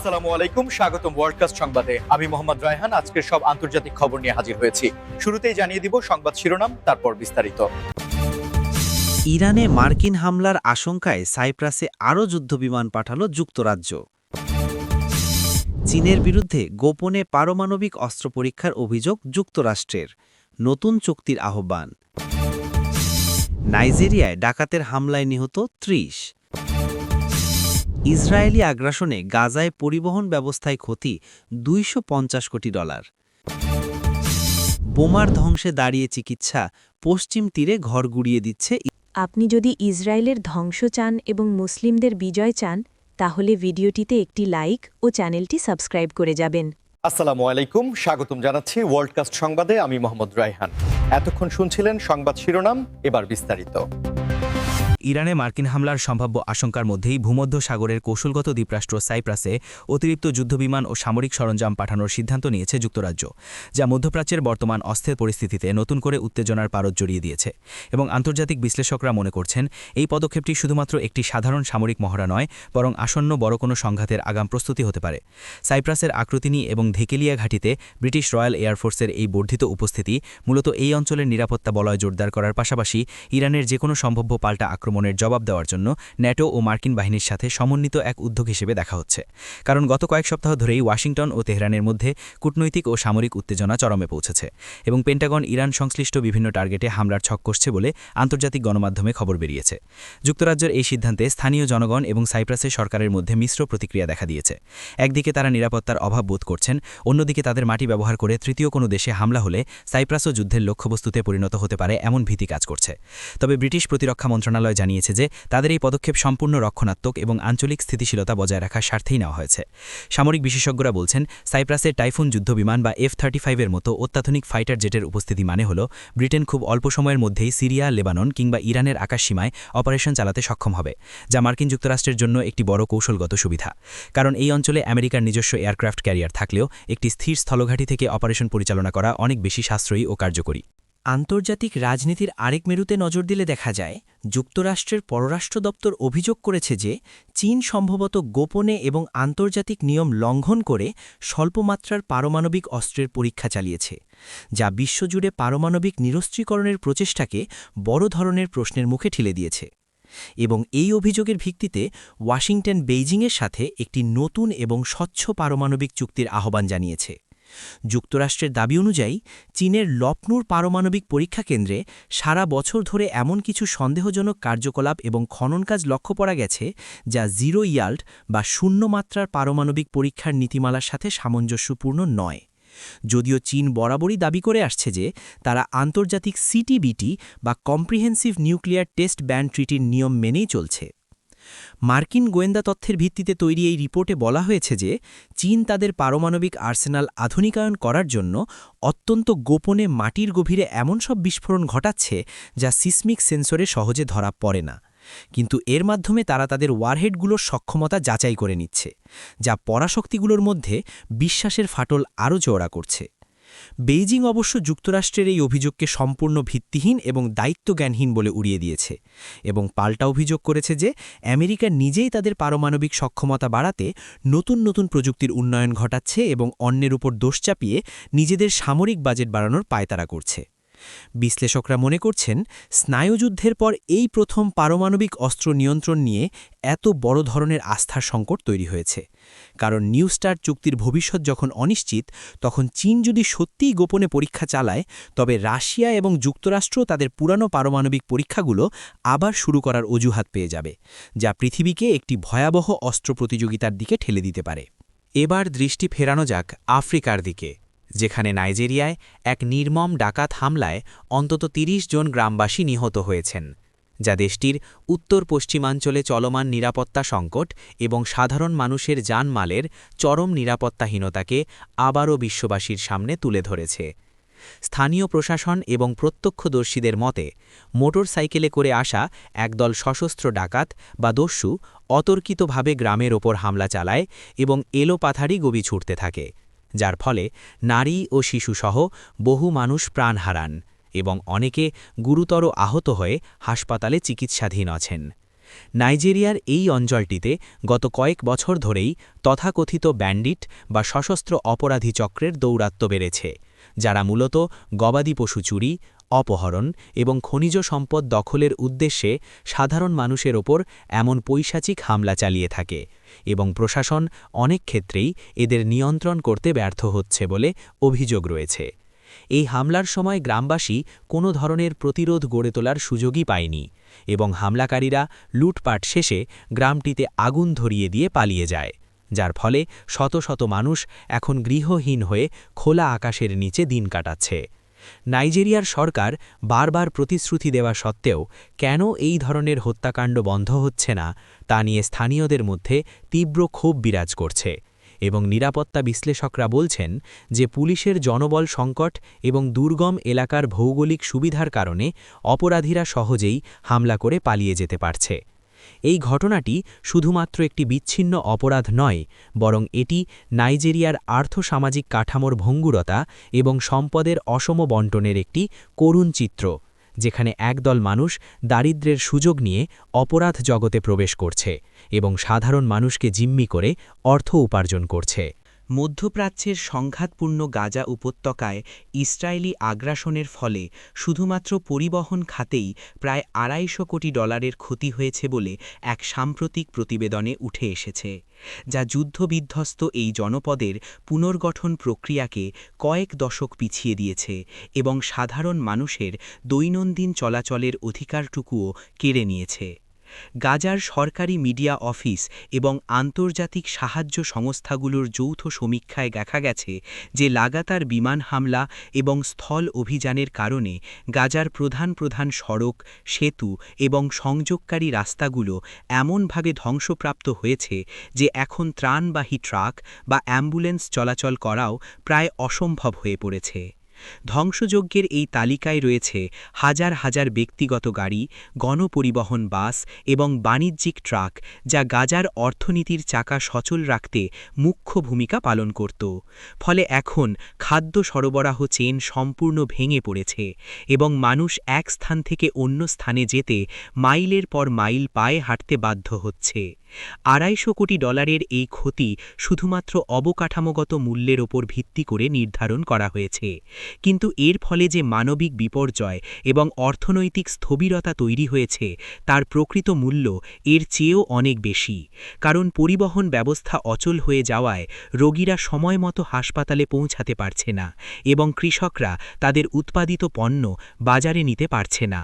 আসসালামু আলাইকুম, স্বাগতম ওয়ার্ল্ডকাস্ট সংবাদে। আমি মোহাম্মদ রায়হান আজকের সব আন্তর্জাতিক খবর নিয়ে হাজির হয়েছি। শুরুতেই জানিয়ে দিব সংবাদ শিরোনাম, তারপর বিস্তারিত। ইরানে মার্কিন হামলার আশঙ্কায় সাইপ্রাসে আরও যুদ্ধবিমান পাঠাল যুক্তরাজ্য। চীনের বিরুদ্ধে গোপনে পারমাণবিক অস্ত্র পরীক্ষার অভিযোগ যুক্তরাষ্ট্রের, নতুন চুক্তির আহ্বান। নাইজেরিয়ায় ডাকাতের হামলায় নিহত ৩০। ইসরায়েলি আগ্রাসনে গাজায় পরিবহন ব্যবস্থায় ক্ষতি $২৫০ কোটি। বোমার ধ্বংসে দাঁড়িয়ে চিকিৎসা, পশ্চিম তীরে ঘর গুড়িয়ে দিচ্ছে। আপনি যদি ইসরায়েলের ধ্বংস চান এবং মুসলিমদের বিজয় চান, তাহলে ভিডিওটিতে একটি লাইক ও চ্যানেলটি সাবস্ক্রাইব করে যাবেন। আসসালামু আলাইকুম, স্বাগতম জানাচ্ছি ওয়ার্ল্ডকাস্ট সংবাদে। আমি মোহাম্মদ রায়হান। এতক্ষণ শুনছিলেন সংবাদ শিরোনাম, এবার বিস্তারিত। ইরানে মার্কিন হামলার সম্ভাব্য আশঙ্কার মধ্যেই ভূমধ্য সাগরের কৌশলগত দ্বীপরাষ্ট্র সাইপ্রাসে অতিরিক্ত যুদ্ধবিমান ও সামরিক সরঞ্জাম পাঠানোর সিদ্ধান্ত নিয়েছে যুক্তরাজ্য, যা মধ্যপ্রাচ্যের বর্তমান অস্থির পরিস্থিতিতে নতুন করে উত্তেজনার পারদ জড়িয়ে দিয়েছে। এবং আন্তর্জাতিক বিশ্লেষকরা মনে করছেন এই পদক্ষেপটি শুধুমাত্র একটি সাধারণ সামরিক মহড়া নয়, বরং আসন্ন বড় কোনো সংঘাতের আগাম প্রস্তুতি হতে পারে। সাইপ্রাসের আকৃতিনি এবং ধেকেলিয়া ঘাঁটিতে ব্রিটিশ রয়্যাল এয়ারফোর্সের এই বর্ধিত উপস্থিতি মূলত এই অঞ্চলের নিরাপত্তা বলয় জোরদার করার পাশাপাশি ইরানের যে কোনো সম্ভাব্য পাল্টা আক্রমণের জবাব দেওয়ার জন্য ন্যাটো ও মার্কিন বাহিনীর সাথে সমন্বিত এক উদ্যোগ হিসেবে দেখা হচ্ছে। কারণ গত কয়েক সপ্তাহ ধরেই ওয়াশিংটন ও তেহরানের মধ্যে কূটনৈতিক ও সামরিক উত্তেজনা চরমে পৌঁছেছে এবং পেন্টাগন ইরান সংশ্লিষ্ট বিভিন্ন টার্গেটে হামলার ছক কষছে বলে আন্তর্জাতিক গণমাধ্যমে খবর বেরিয়েছে। যুক্তরাজ্যের এই সিদ্ধান্তে স্থানীয় জনগণ এবং সাইপ্রাসের সরকারের মধ্যে মিশ্র প্রতিক্রিয়া দেখা দিয়েছে। একদিকে তারা নিরাপত্তার অভাব বোধ করছেন, অন্যদিকে তাদের মাটি ব্যবহার করে তৃতীয় কোনো দেশে হামলা হলে সাইপ্রাসও যুদ্ধের লক্ষ্যবস্তুতে পরিণত হতে পারে এমন ভীতি কাজ করছে। তবে ব্রিটিশ প্রতিরক্ষা মন্ত্রণালয় জানিয়েছে যে তাদের এই পদক্ষেপ সম্পূর্ণ রক্ষণাত্মক এবং আঞ্চলিক স্থিতিশীলতা বজায় রাখার স্বার্থেই নেওয়া হয়েছে। সামরিক বিশেষজ্ঞরা বলছেন, সাইপ্রাসের টাইফুন যুদ্ধবিমান বা F-35 মতো অত্যাধুনিক ফাইটার জেটের উপস্থিতি মানে হল ব্রিটেন খুব অল্প সময়ের মধ্যেই সিরিয়া, লেবানন কিংবা ইরানের আকাশসীমায় অপারেশন চালাতে সক্ষম হবে, যা মার্কিন যুক্তরাষ্ট্রের জন্য একটি বড় কৌশলগত সুবিধা। কারণ এই অঞ্চলে আমেরিকার নিজস্ব এয়ারক্রাফট ক্যারিয়ার থাকলেও একটি স্থির স্থলঘাঁটি থেকে অপারেশন পরিচালনা করা অনেক বেশি সাশ্রয়ী ও কার্যকরী। আন্তর্জাতিক রাজনীতির আরেক মেরুতে নজর দিলে দেখা যায়, যুক্তরাষ্ট্রের পররাষ্ট্র দপ্তর অভিযোগ করেছে যে চীন সম্ভবত গোপনে এবং আন্তর্জাতিক নিয়ম লঙ্ঘন করে স্বল্পমাত্রার পারমাণবিক অস্ত্রের পরীক্ষা চালিয়েছে, যা বিশ্বজুড়ে পারমাণবিক নিরস্ত্রীকরণের প্রচেষ্টাকে বড় ধরনের প্রশ্নের মুখে ঠেলে দিয়েছে। এবং এই অভিযোগের ভিত্তিতে ওয়াশিংটন বেইজিংয়ের সাথে একটি নতুন এবং স্বচ্ছ পারমাণবিক চুক্তির আহ্বান জানিয়েছে। যুক্তরাষ্ট্রের দাবি অনুযায়ী চীনের লপনুর পারমাণবিক পরীক্ষা কেন্দ্রে সারা বছর ধরে এমন কিছু সন্দেহজনক কার্যকলাপ এবং খনন কাজ লক্ষ্য করা গেছে, যা জিরো ইয়াল্ড বা শূন্য মাত্রার পারমাণবিক পরীক্ষার নীতিমালার সাথে সামঞ্জস্যপূর্ণ নয়। যদিও চীন বরাবরই দাবি করে আসছে যে তারা আন্তর্জাতিক সিটিবিটি বা কম্প্রিহেন্সিভ নিউক্লিয়ার টেস্ট ব্যান ট্রিটির নিয়ম মেনেই চলছে। মার্কিন গোয়েন্দা তথ্যের ভিত্তিতে তৈরি এই রিপোর্টে বলা হয়েছে যে চীন তাদের পারমাণবিক আর্সেনাল আধুনিকায়ন করার জন্য অত্যন্ত গোপনে মাটির গভীরে এমন সব বিস্ফোরণ ঘটাচ্ছে যা সিসমিক সেন্সরে সহজে ধরা পড়ে না, কিন্তু এর মাধ্যমে তারা তাদের ওয়ারহেডগুলোর সক্ষমতা যাচাই করে নিচ্ছে, যা পরাশক্তিগুলোর মধ্যে বিশ্বাসের ফাটল আরও চওড়া করছে। বেইজিং অবশ্য যুক্তরাষ্ট্রের এই অভিযোগকে সম্পূর্ণ ভিত্তিহীন এবং দায়িত্বজ্ঞানহীন বলে উড়িয়ে দিয়েছে এবং পাল্টা অভিযোগ করেছে যে আমেরিকা নিজেই তাদের পারমাণবিক সক্ষমতা বাড়াতে নতুন নতুন প্রযুক্তির উন্নয়ন ঘটাচ্ছে এবং অন্যের উপর দোষ চাপিয়ে নিজেদের সামরিক বাজেট বাড়ানোর পায়তারা করছে। বিশ্লেষকরা মনে করছেন, স্নায়ুযুদ্ধের পর এই প্রথম পারমাণবিক অস্ত্র নিয়ন্ত্রণ নিয়ে এত বড় ধরনের আস্থার সংকট তৈরি হয়েছে। কারণ নিউ স্টার্ট চুক্তির ভবিষ্যৎ যখন অনিশ্চিত, তখন চীন যদি সত্যিই গোপনে পরীক্ষা চালায়, তবে রাশিয়া এবং যুক্তরাষ্ট্র তাদের পুরানো পারমাণবিক পরীক্ষাগুলো আবার শুরু করার অজুহাত পেয়ে যাবে, যা পৃথিবীকে একটি ভয়াবহ অস্ত্র প্রতিযোগিতার দিকে ঠেলে দিতে পারে। এবার দৃষ্টি ফেরানো যাক আফ্রিকার দিকে, যেখানে নাইজেরিয়ায় এক নির্মম ডাকাত হামলায় অন্তত ৩০ জন গ্রামবাসী নিহত হয়েছেন, যা দেশটির উত্তর পশ্চিমাঞ্চলে চলমান নিরাপত্তা সংকট এবং সাধারণ মানুষের জানমালের চরম নিরাপত্তাহীনতাকে আবারও বিশ্ববাসীর সামনে তুলে ধরেছে। স্থানীয় প্রশাসন এবং প্রত্যক্ষদর্শীদের মতে, মোটর সাইকেলে করে আসা একদল সশস্ত্র ডাকাত বা দস্যু অতর্কিতভাবে গ্রামের ওপর হামলা চালায় এবং এলোপাথারি গবি ছুটতে থাকে, যার ফলে নারী ও শিশুসহ বহু মানুষ প্রাণ হারান এবং অনেকে গুরুতর আহত হয়ে হাসপাতালে চিকিৎসাধীন আছেন। নাইজেরিয়ার এই অঞ্চলটিতে গত কয়েক বছর ধরেই তথাকথিত ব্যান্ডিট বা সশস্ত্র অপরাধী চক্রের দৌরাত্ম্য বেড়েছে, যারা মূলত গবাদি পশু চুরি, অপহরণ এবং খনিজ সম্পদ দখলের উদ্দেশ্যে সাধারণ মানুষের ওপর এমন পৈশাচিক হামলা চালিয়ে থাকে এবং প্রশাসন অনেক ক্ষেত্রেই এদের নিয়ন্ত্রণ করতে ব্যর্থ হচ্ছে বলে অভিযোগ রয়েছে। এই হামলার সময় গ্রামবাসী কোনো ধরনের প্রতিরোধ গড়ে তোলার সুযোগই পায়নি এবং হামলাকারীরা লুটপাট শেষে গ্রামটিতে আগুন ধরিয়ে দিয়ে পালিয়ে যায়, যার ফলে শত শত মানুষ এখন গৃহহীন হয়ে খোলা আকাশের নিচে দিন কাটাচ্ছে। নাইজেরিয়ার সরকার বারবার প্রতিশ্রুতি দেওয়া সত্ত্বেও কেন এই ধরনের হত্যাকাণ্ড বন্ধ হচ্ছে না তা নিয়ে স্থানীয়দের মধ্যে তীব্র ক্ষোভ বিরাজ করছে এবং নিরাপত্তা বিশ্লেষকরা বলছেন যে পুলিশের জনবল সংকট এবং দুর্গম এলাকার ভৌগোলিক সুবিধার কারণে অপরাধীরা সহজেই হামলা করে পালিয়ে যেতে পারছে। এই ঘটনাটি শুধুমাত্র একটি বিচ্ছিন্ন অপরাধ নয়, বরং এটি নাইজেরিয়ার আর্থসামাজিক কাঠামোর ভঙ্গুরতা এবং সম্পদের অসম বণ্টনের একটি করুণ চিত্র, যেখানে একদল মানুষ দারিদ্র্যের সুযোগ নিয়ে অপরাধ জগতে প্রবেশ করছে এবং সাধারণ মানুষকে জিম্মি করে অর্থ উপার্জন করছে। মধ্যপ্রাচ্যের সংঘাতপূর্ণ গাজা উপত্যকায় ইসরায়েলি আগ্রাসনের ফলে শুধুমাত্র পরিবহন খাতেই প্রায় $250 কোটি ক্ষতি হয়েছে বলে এক সাম্প্রতিক প্রতিবেদনে উঠে এসেছে, যা যুদ্ধবিধ্বস্ত এই জনপদের পুনর্গঠন প্রক্রিয়াকে কয়েক দশক পিছিয়ে দিয়েছে এবং সাধারণ মানুষের দৈনন্দিন চলাচলের অধিকারটুকুও কেড়ে নিয়েছে। গাজার সরকারি মিডিয়া অফিস এবং আন্তর্জাতিক সাহায্য সংস্থাগুলোর যৌথ সমীক্ষায় দেখা গেছে যে লাগাতার বিমান হামলা এবং স্থল অভিযানের কারণে গাজার প্রধান প্রধান সড়ক, সেতু এবং সংযোগকারী রাস্তাগুলো এমনভাবে ধ্বংসপ্রাপ্ত হয়েছে যে এখন ত্রাণবাহী ট্রাক বা অ্যাম্বুলেন্স চলাচল করাও প্রায় অসম্ভব হয়ে পড়েছে। ধ্বংসযজ্ঞের এই তালিকায় রয়েছে হাজার হাজার ব্যক্তিগত গাড়ি, গণপরিবহন বাস এবং বাণিজ্যিক ট্রাক, যা গাজার অর্থনীতির চাকা সচল রাখতে মুখ্য ভূমিকা পালন করত। ফলে এখন খাদ্য সরবরাহ চেইন সম্পূর্ণ ভেঙে পড়েছে এবং মানুষ এক স্থান থেকে অন্য স্থানে যেতে মাইলের পর মাইল পায়ে হাঁটতে বাধ্য হচ্ছে। $250 কোটি এই ক্ষতি শুধুমাত্র অবকাঠামোগত মূল্যের ওপর ভিত্তি করে নির্ধারণ করা হয়েছে, কিন্তু এর ফলে যে মানবিক বিপর্যয় এবং অর্থনৈতিক স্থবিরতা তৈরি হয়েছে তার প্রকৃত মূল্য এর চেয়েও অনেক বেশি, কারণ পরিবহন ব্যবস্থা অচল হয়ে যাওয়ায় রোগীরা সময়মতো হাসপাতালে পৌঁছাতে পারছে না এবং কৃষকরা তাদের উৎপাদিত পণ্য বাজারে নিতে পারছে না।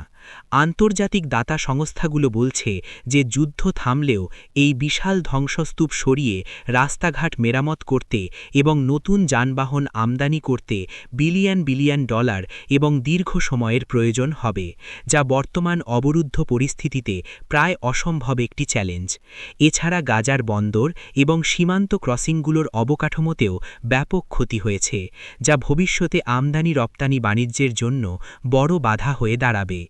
আন্তর্জাতিক দাতা সংস্থাগুলো বলছে যে যুদ্ধ থামলেও এই বিশাল ধ্বংসস্তূপ সরিয়ে রাস্তাঘাট মেরামত করতে এবং নতুন যানবাহন আমদানি করতে বিলিয়ন বিলিয়ন ডলার এবং দীর্ঘ সময়ের প্রয়োজন হবে, যা বর্তমান অবরুদ্ধ পরিস্থিতিতে প্রায় অসম্ভব একটি চ্যালেঞ্জ। এছাড়া গাজার বন্দর এবং সীমান্ত ক্রসিংগুলোর অবকাঠামোতেও ব্যাপক ক্ষতি হয়েছে, যা ভবিষ্যতে আমদানি রপ্তানি বাণিজ্যের জন্য বড় বাধা হয়ে দাঁড়াবে।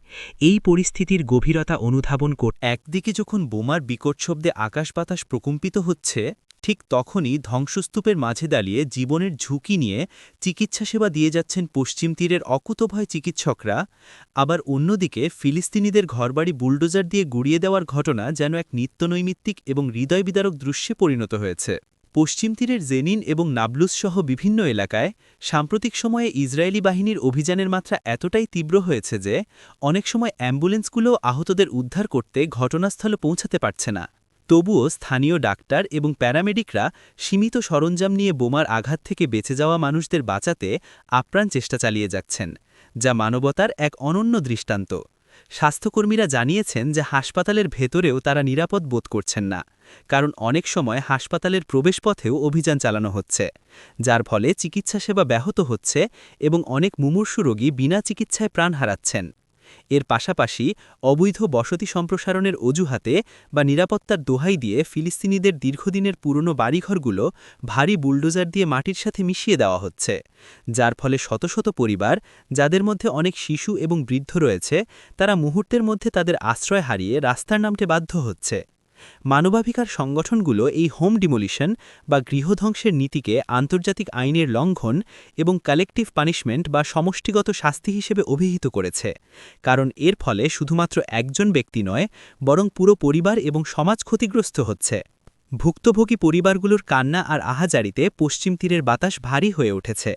এই পরিস্থিতির গভীরতা অনুধাবন করতে একদিকে যখন বোমার বিকট শব্দে আকাশ বাতাস প্রকম্পিত হচ্ছে, ঠিক তখনই ধ্বংসস্তূপের মাঝে দাঁড়িয়ে জীবনের ঝুঁকি নিয়ে চিকিৎসা সেবা দিয়ে যাচ্ছেন পশ্চিম তীরের অকুতভয় চিকিৎসকরা। আবার অন্যদিকে ফিলিস্তিনিদের ঘরবাড়ি বুলডোজার দিয়ে গুড়িয়ে দেওয়ার ঘটনা যেন এক নিত্যনৈমিত্তিক এবং হৃদয়বিদারক দৃশ্যে পরিণত হয়েছে। পশ্চিম তীরের জেনিন এবং নাবলুস সহ বিভিন্ন এলাকায় সাম্প্রতিক সময়ে ইসরায়েলি বাহিনীর অভিযানের মাত্রা এতটাই তীব্র হয়েছে যে অনেক সময় অ্যাম্বুলেন্সগুলো আহতদের উদ্ধার করতে ঘটনাস্থলে পৌঁছাতে পারছে না। তবুও স্থানীয় ডাক্তার এবং প্যারামেডিকরা সীমিত সরঞ্জাম নিয়ে বোমার আঘাত থেকে বেঁচে যাওয়া মানুষদের বাঁচাতে আপ্রাণ চেষ্টা চালিয়ে যাচ্ছেন, যা মানবতার এক অনন্য দৃষ্টান্ত। স্বাস্থ্যকর্মীরা জানিয়েছেন যে হাসপাতালের ভেতরেও তারা নিরাপদ বোধ করছেন না, কারণ অনেক সময় হাসপাতালের প্রবেশপথেও অভিযান চালানো হচ্ছে, যার ফলে চিকিৎসা সেবা ব্যাহত হচ্ছে এবং অনেক মুমূর্ষু রোগী বিনা চিকিৎসায় প্রাণ হারাচ্ছেন। এর পাশাপাশি অবৈধ বসতি সম্প্রসারণের অজুহাতে বা নিরাপত্তার দোহাই দিয়ে ফিলিস্তিনিদের দীর্ঘদিনের পুরনো বাড়িঘরগুলো ভারী বুলডোজার দিয়ে মাটির সাথে মিশিয়ে দেওয়া হচ্ছে, যার ফলে শত শত পরিবার, যাদের মধ্যে অনেক শিশু এবং বৃদ্ধ রয়েছে, তারা মুহূর্তের মধ্যে তাদের আশ্রয় হারিয়ে রাস্তার নামতে বাধ্য হচ্ছে। মানবাধিকার সংগঠনগুলো এই হোম ডিমোলিশন বা গৃহধ্বংসের নীতিকে আন্তর্জাতিক আইনের লঙ্ঘন এবং কালেকটিভ পানিশমেন্ট বা সমষ্টিগত শাস্তি হিসেবে অভিহিত করেছে, কারণ এর ফলে শুধুমাত্র একজন ব্যক্তি নয়, বরং পুরো পরিবার এবং সমাজ ক্ষতিগ্রস্ত হচ্ছে। ভুক্তভোগী পরিবারগুলোর কান্না আর আহাজারিতে পশ্চিম তীরের বাতাস ভারী হয়ে উঠেছে,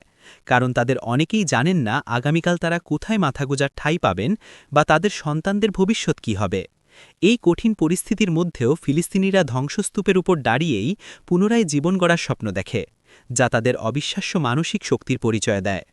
কারণ তাদের অনেকেই জানেন না আগামীকাল তারা কোথায় মাথা গোঁজার ঠাঁই পাবেন বা তাদের সন্তানদের ভবিষ্যৎ কী হবে। এই কঠিন পরিস্থিতির মধ্যেও ফিলিস্তিনিরা ধ্বংসস্তূপের উপর দাঁড়িয়েই পুনরায় জীবন গড়ার স্বপ্ন দেখে, যা তাদের অবিশ্বাস্য মানসিক শক্তির পরিচয় দেয়।